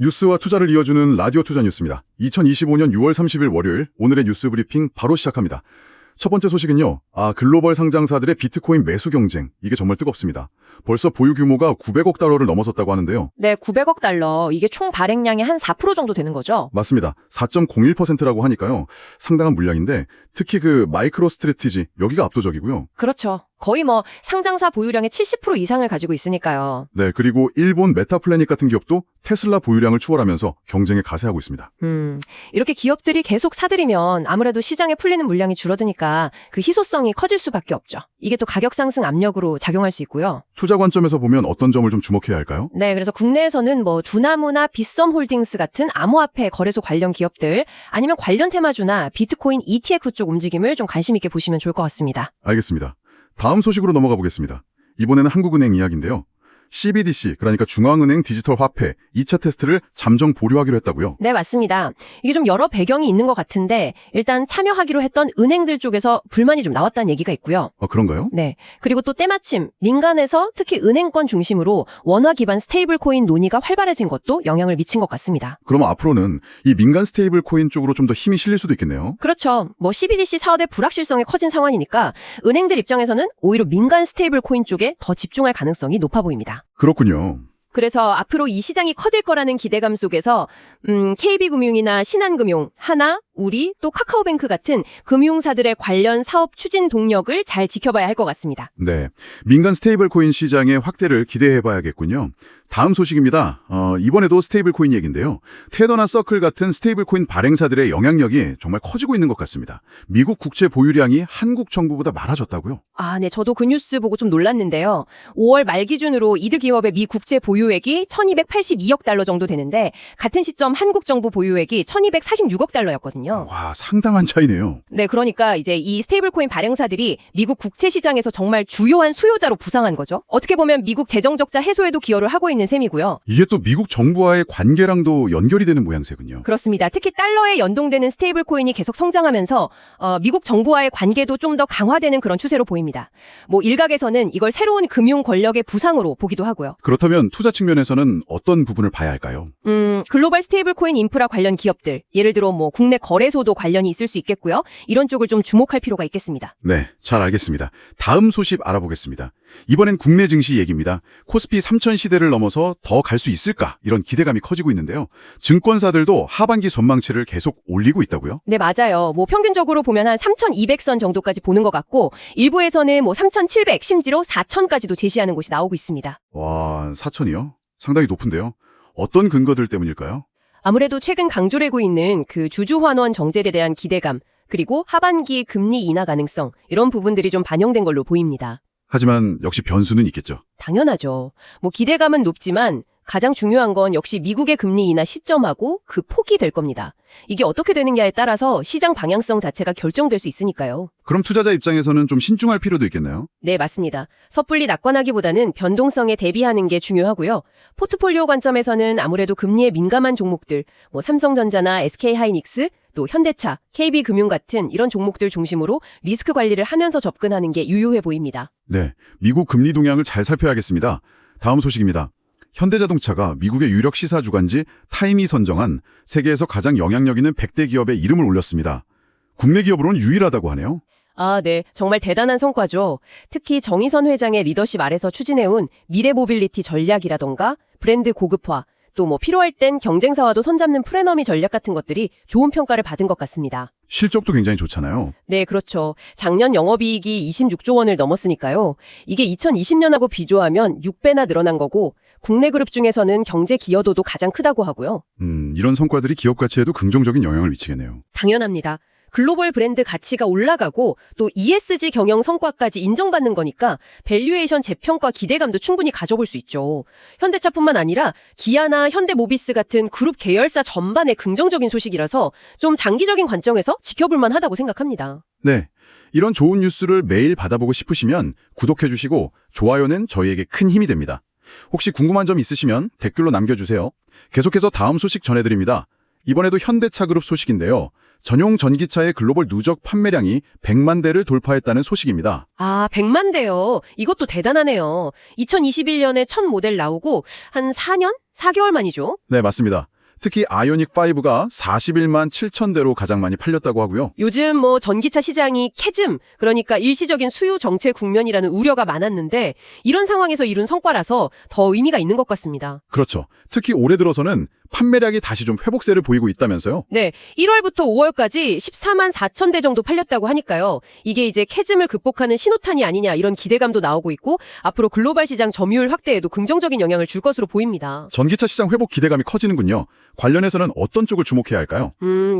뉴스와 투자를 이어주는 라디오 투자 뉴스입니다. 2025년 6월 30일 월요일 오늘의 뉴스 브리핑 바로 시작합니다. 첫 번째 소식은요. 글로벌 상장사들의 비트코인 매수 경쟁. 이게 정말 뜨겁습니다. 벌써 보유 규모가 900억 달러를 넘어섰다고 하는데요. 네, 900억 달러. 이게 총 발행량의 한 4% 정도 되는 거죠? 맞습니다. 4.01%라고 하니까요. 상당한 물량인데 특히 마이크로 스트래티지 여기가 압도적이고요. 그렇죠. 거의 상장사 보유량의 70% 이상을 가지고 있으니까요. 네, 그리고 일본 메타플래닛 같은 기업도 테슬라 보유량을 추월하면서 경쟁에 가세하고 있습니다. 이렇게 기업들이 계속 사들이면 아무래도 시장에 풀리는 물량이 줄어드니까 그 희소성이 커질 수밖에 없죠. 이게 또 가격 상승 압력으로 작용할 수 있고요. 투자 관점에서 보면 어떤 점을 좀 주목해야 할까요? 네, 그래서 국내에서는 두나무나 빗썸홀딩스 같은 암호화폐 거래소 관련 기업들 아니면 관련 테마주나 비트코인 ETF 쪽 움직임을 좀 관심 있게 보시면 좋을 것 같습니다. 알겠습니다. 다음 소식으로 넘어가 보겠습니다. 이번에는 한국은행 이야기인데요. CBDC, 그러니까 중앙은행 디지털 화폐 2차 테스트를 잠정 보류하기로 했다고요? 네, 맞습니다. 이게 좀 여러 배경이 있는 것 같은데 일단 참여하기로 했던 은행들 쪽에서 불만이 좀 나왔다는 얘기가 있고요. 그런가요? 네. 그리고 또 때마침 민간에서 특히 은행권 중심으로 원화 기반 스테이블 코인 논의가 활발해진 것도 영향을 미친 것 같습니다. 그럼 앞으로는 이 민간 스테이블 코인 쪽으로 좀 더 힘이 실릴 수도 있겠네요. 그렇죠. CBDC 사업의 불확실성이 커진 상황이니까 은행들 입장에서는 오히려 민간 스테이블 코인 쪽에 더 집중할 가능성이 높아 보입니다. 그렇군요. 그래서 앞으로 이 시장이 커질 거라는 기대감 속에서 KB금융이나 신한금융, 하나, 우리, 또 카카오뱅크 같은 금융사들의 관련 사업 추진 동력을 잘 지켜봐야 할 것 같습니다. 네, 민간 스테이블 코인 시장의 확대를 기대해봐야겠군요. 다음 소식입니다. 이번에도 스테이블 코인 얘기인데요. 테더나 서클 같은 스테이블 코인 발행사들의 영향력이 정말 커지고 있는 것 같습니다. 미국 국채 보유량이 한국 정부보다 많아졌다고요? 네, 저도 그 뉴스 보고 좀 놀랐는데요. 5월 말 기준으로 이들 기업의 미 국채 보유액이 1282억 달러 정도 되는데 같은 시점 한국 정부 보유액이 1246억 달러였거든요. 와, 상당한 차이네요. 네, 그러니까 이제 이 스테이블 코인 발행사들이 미국 국채 시장에서 정말 주요한 수요자로 부상한 거죠. 어떻게 보면 미국 재정 적자 해소에도 기여를 하고 있는 셈이고요. 이게 또 미국 정부와의 관계랑도 연결이 되는 모양새군요. 그렇습니다. 특히 달러에 연동되는 스테이블 코인이 계속 성장하면서 미국 정부와의 관계도 좀 더 강화되는 그런 추세로 보입니다. 일각에서는 이걸 새로운 금융 권력의 부상으로 보기도 하고요. 그렇다면 투자 측면에서는 어떤 부분을 봐야 할까요? 글로벌 스테이블 코인 인프라 관련 기업들, 예를 들어 국내 거래소도 관련이 있을 수 있겠고요. 이런 쪽을 좀 주목할 필요가 있겠습니다. 네, 잘 알겠습니다. 다음 소식 알아보겠습니다. 이번엔 국내 증시 얘기입니다. 코스피 3000 시대를 넘어서 더 갈 수 있을까? 이런 기대감이 커지고 있는데요. 증권사들도 하반기 전망치를 계속 올리고 있다고요? 네, 맞아요. 평균적으로 보면 한 3200선 정도까지 보는 것 같고 일부에서는 3700, 심지어 4000까지도 제시하는 곳이 나오고 있습니다. 와, 4000이요? 상당히 높은데요. 어떤 근거들 때문일까요? 아무래도 최근 강조되고 있는 그 주주환원 정책에 대한 기대감, 그리고 하반기 금리 인하 가능성, 이런 부분들이 좀 반영된 걸로 보입니다. 하지만 역시 변수는 있겠죠. 당연하죠. 기대감은 높지만 가장 중요한 건 역시 미국의 금리 인하 시점하고 그 폭이 될 겁니다. 이게 어떻게 되느냐에 따라서 시장 방향성 자체가 결정될 수 있으니까요. 그럼 투자자 입장에서는 좀 신중할 필요도 있겠네요. 네, 맞습니다. 섣불리 낙관하기보다는 변동성에 대비하는 게 중요하고요. 포트폴리오 관점에서는 아무래도 금리에 민감한 종목들, 삼성전자나 SK하이닉스, 또 현대차, KB금융 같은 이런 종목들 중심으로 리스크 관리를 하면서 접근하는 게 유효해 보입니다. 네, 미국 금리 동향을 잘 살펴야겠습니다. 다음 소식입니다. 현대자동차가 미국의 유력 시사 주간지 타임이 선정한 세계에서 가장 영향력 있는 100대 기업의 이름을 올렸습니다. 국내 기업으로는 유일하다고 하네요. 네. 정말 대단한 성과죠. 특히 정의선 회장의 리더십 아래서 추진해온 미래 모빌리티 전략이라던가 브랜드 고급화, 또 필요할 땐 경쟁사와도 손잡는 프레너미 전략 같은 것들이 좋은 평가를 받은 것 같습니다. 실적도 굉장히 좋잖아요. 네, 그렇죠. 작년 영업이익이 26조 원을 넘었으니까요. 이게 2020년하고 비교하면 6배나 늘어난 거고 국내 그룹 중에서는 경제 기여도도 가장 크다고 하고요. 이런 성과들이 기업 가치에도 긍정적인 영향을 미치겠네요. 당연합니다. 글로벌 브랜드 가치가 올라가고 또 ESG 경영 성과까지 인정받는 거니까 밸류에이션 재평가 기대감도 충분히 가져볼 수 있죠. 현대차뿐만 아니라 기아나 현대모비스 같은 그룹 계열사 전반의 긍정적인 소식이라서 좀 장기적인 관점에서 지켜볼 만하다고 생각합니다. 네, 이런 좋은 뉴스를 매일 받아보고 싶으시면 구독해주시고 좋아요는 저희에게 큰 힘이 됩니다. 혹시 궁금한 점 있으시면 댓글로 남겨주세요. 계속해서 다음 소식 전해드립니다. 이번에도 현대차 그룹 소식인데요. 전용 전기차의 글로벌 누적 판매량이 100만 대를 돌파했다는 소식입니다. 아, 100만 대요. 이것도 대단하네요. 2021년에 첫 모델 나오고 한 4년? 4개월 만이죠. 네, 맞습니다. 특히 아이오닉5가 41만 7천 대로 가장 많이 팔렸다고 하고요. 요즘 뭐 전기차 시장이 캐즘, 그러니까 일시적인 수요 정체 국면이라는 우려가 많았는데 이런 상황에서 이룬 성과라서 더 의미가 있는 것 같습니다. 그렇죠. 특히 올해 들어서는 판매량이 다시 좀 회복세를 보이고 있다면서요? 네, 1월부터 5월까지 14만 4천 대 정도 팔렸다고 하니까요. 이게 이제 캐즘을 극복하는 신호탄이 아니냐 이런 기대감도 나오고 있고 앞으로 글로벌 시장 점유율 확대에도 긍정적인 영향을 줄 것으로 보입니다. 전기차 시장 회복 기대감이 커지는군요. 관련해서는 어떤 쪽을 주목해야 할까요?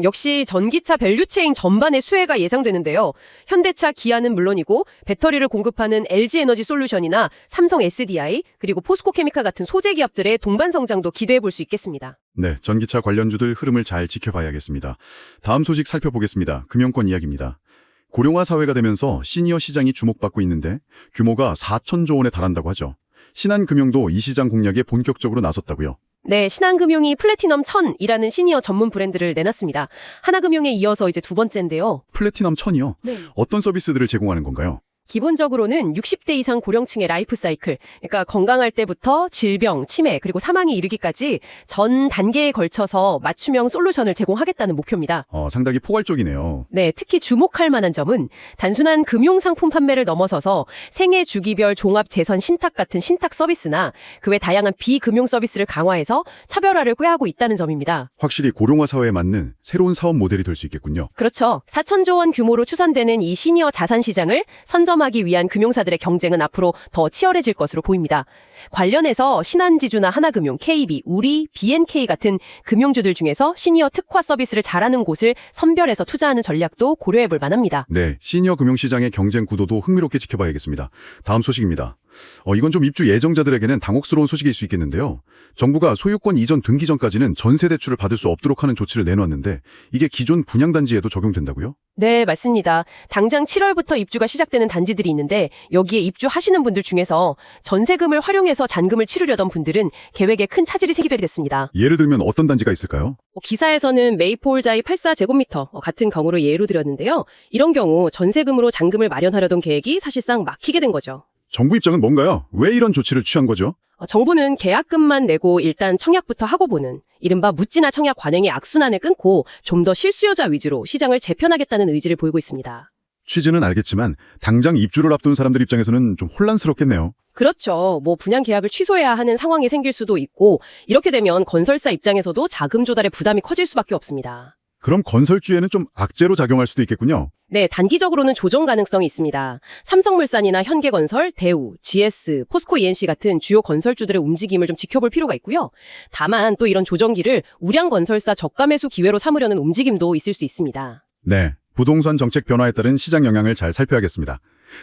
역시 전기차 밸류체인 전반의 수혜가 예상되는데요. 현대차, 기아는 물론이고 배터리를 공급하는 LG에너지 솔루션이나 삼성 SDI 그리고 포스코케미칼 같은 소재 기업들의 동반 성장도 기대해 볼 수 있겠습니다. 네, 전기차 관련주들 흐름을 잘 지켜봐야겠습니다. 다음 소식 살펴보겠습니다. 금융권 이야기입니다. 고령화 사회가 되면서 시니어 시장이 주목받고 있는데 규모가 4천조 원에 달한다고 하죠. 신한금융도 이 시장 공략에 본격적으로 나섰다고요. 네, 신한금융이 플래티넘 1000이라는 시니어 전문 브랜드를 내놨습니다. 하나금융에 이어서 이제 두 번째인데요. 플래티넘 1000이요? 네. 어떤 서비스들을 제공하는 건가요? 기본적으로는 60대 이상 고령층의 라이프 사이클, 그러니까 건강할 때부터 질병, 치매, 그리고 사망에 이르기까지 전 단계에 걸쳐서 맞춤형 솔루션을 제공하겠다는 목표입니다. 상당히 포괄적이네요. 네, 특히 주목할 만한 점은 단순한 금융상품 판매를 넘어서서 생애 주기별 종합 재선 신탁 같은 신탁 서비스나 그 외 다양한 비금융 서비스를 강화해서 차별화를 꾀하고 있다는 점입니다. 확실히 고령화 사회에 맞는 새로운 사업 모델이 될 수 있겠군요. 그렇죠. 4천조 원 규모로 추산되는 이 시니어 자산 시장을 선점하기 위한 금융사들의 경쟁은 앞으로 더 치열해질 것으로 보입니다. 관련해서 신한지주나 하나금융, KB, 우리, BNK 같은 금융주들 중에서 시니어 특화 서비스를 잘하는 곳을 선별해서 투자하는 전략도 고려해 볼 만합니다. 네, 시니어 금융시장의 경쟁 구도도 흥미롭게 지켜봐야겠습니다. 다음 소식입니다. 이건 좀 입주 예정자들에게는 당혹스러운 소식일 수 있겠는데요. 정부가 소유권 이전 등기 전까지는 전세 대출을 받을 수 없도록 하는 조치를 내놓았는데 이게 기존 분양단지에도 적용된다고요? 네, 맞습니다. 당장 7월부터 입주가 시작되는 단지들이 있는데 여기에 입주하시는 분들 중에서 전세금을 활용해서 잔금을 치르려던 분들은 계획에 큰 차질이 생기게 됐습니다. 예를 들면 어떤 단지가 있을까요? 기사에서는 메이폴자이 84제곱미터 같은 경우를 예로 들었는데요. 이런 경우 전세금으로 잔금을 마련하려던 계획이 사실상 막히게 된 거죠. 정부 입장은 뭔가요? 왜 이런 조치를 취한 거죠? 정부는 계약금만 내고 일단 청약부터 하고 보는 이른바 묻지나 청약 관행의 악순환을 끊고 좀 더 실수요자 위주로 시장을 재편하겠다는 의지를 보이고 있습니다. 취지는 알겠지만 당장 입주를 앞둔 사람들 입장에서는 좀 혼란스럽겠네요. 그렇죠. 분양 계약을 취소해야 하는 상황이 생길 수도 있고 이렇게 되면 건설사 입장에서도 자금 조달의 부담이 커질 수밖에 없습니다. 그럼 건설주에는 좀 악재로 작용할 수도 있겠군요. 네, 단기적으로는 조정 가능성이 있습니다. 삼성물산이나 현대건설, 대우, GS, 포스코 ENC 같은 주요 건설주들의 움직임을 좀 지켜볼 필요가 있고요. 다만 또 이런 조정기를 우량 건설사 저가 매수 기회로 삼으려는 움직임도 있을 수 있습니다. 네, 부동산 정책 변화에 따른 시장 영향을 잘 살펴야겠습니다.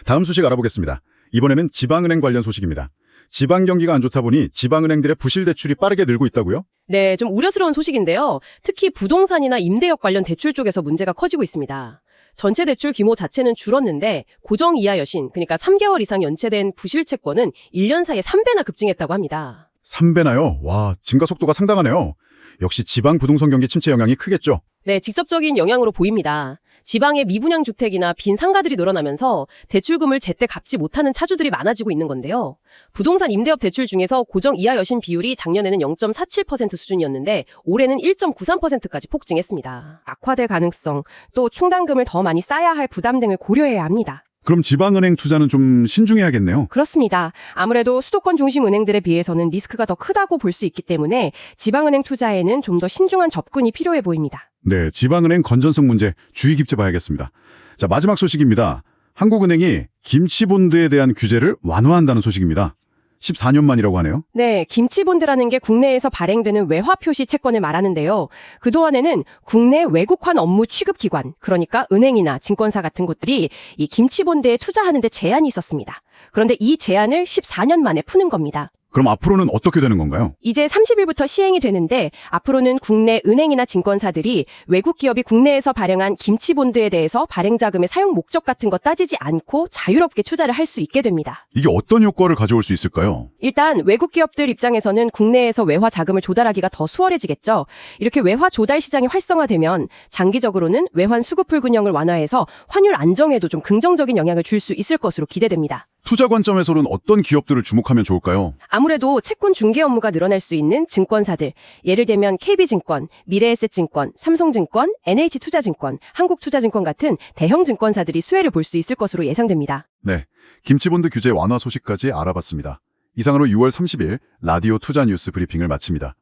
다음 소식 알아보겠습니다. 이번에는 지방은행 관련 소식입니다. 지방 경기가 안 좋다 보니 지방은행들의 부실 대출이 빠르게 늘고 있다고요? 네, 좀 우려스러운 소식인데요. 특히 부동산이나 임대역 관련 대출 쪽에서 문제가 커지고 있습니다. 전체 대출 규모 자체는 줄었는데 고정 이하 여신, 그러니까 3개월 이상 연체된 부실 채권은 1년 사이에 3배나 급증했다고 합니다. 3배나요? 와, 증가 속도가 상당하네요. 역시 지방 부동산 경기 침체 영향이 크겠죠? 네, 직접적인 영향으로 보입니다. 지방의 미분양 주택이나 빈 상가들이 늘어나면서 대출금을 제때 갚지 못하는 차주들이 많아지고 있는 건데요. 부동산 임대업 대출 중에서 고정 이하 여신 비율이 작년에는 0.47% 수준이었는데 올해는 1.93%까지 폭증했습니다. 악화될 가능성, 또 충당금을 더 많이 쌓아야 할 부담 등을 고려해야 합니다. 그럼 지방은행 투자는 좀 신중해야겠네요. 그렇습니다. 아무래도 수도권 중심 은행들에 비해서는 리스크가 더 크다고 볼 수 있기 때문에 지방은행 투자에는 좀 더 신중한 접근이 필요해 보입니다. 네, 지방은행 건전성 문제 주의 깊게 봐야겠습니다. 자, 마지막 소식입니다. 한국은행이 김치본드에 대한 규제를 완화한다는 소식입니다. 14년 만이라고 하네요. 네, 김치본드라는 게 국내에서 발행되는 외화 표시 채권을 말하는데요. 그동안에는 국내 외국환 업무 취급기관, 그러니까 은행이나 증권사 같은 곳들이 이 김치본드에 투자하는 데 제한이 있었습니다. 그런데 이 제한을 14년 만에 푸는 겁니다. 그럼 앞으로는 어떻게 되는 건가요? 이제 30일부터 시행이 되는데 앞으로는 국내 은행이나 증권사들이 외국 기업이 국내에서 발행한 김치본드에 대해서 발행자금의 사용 목적 같은 거 따지지 않고 자유롭게 투자를 할 수 있게 됩니다. 이게 어떤 효과를 가져올 수 있을까요? 일단 외국 기업들 입장에서는 국내에서 외화 자금을 조달하기가 더 수월해지겠죠. 이렇게 외화 조달 시장이 활성화되면 장기적으로는 외환 수급 불균형을 완화해서 환율 안정에도 좀 긍정적인 영향을 줄 수 있을 것으로 기대됩니다. 투자 관점에서는 어떤 기업들을 주목하면 좋을까요? 아무래도 채권 중개 업무가 늘어날 수 있는 증권사들, 예를 들면 KB증권, 미래에셋증권, 삼성증권, NH투자증권, 한국투자증권 같은 대형 증권사들이 수혜를 볼 수 있을 것으로 예상됩니다. 네, 김치본드 규제 완화 소식까지 알아봤습니다. 이상으로 6월 30일 라디오 투자 뉴스 브리핑을 마칩니다.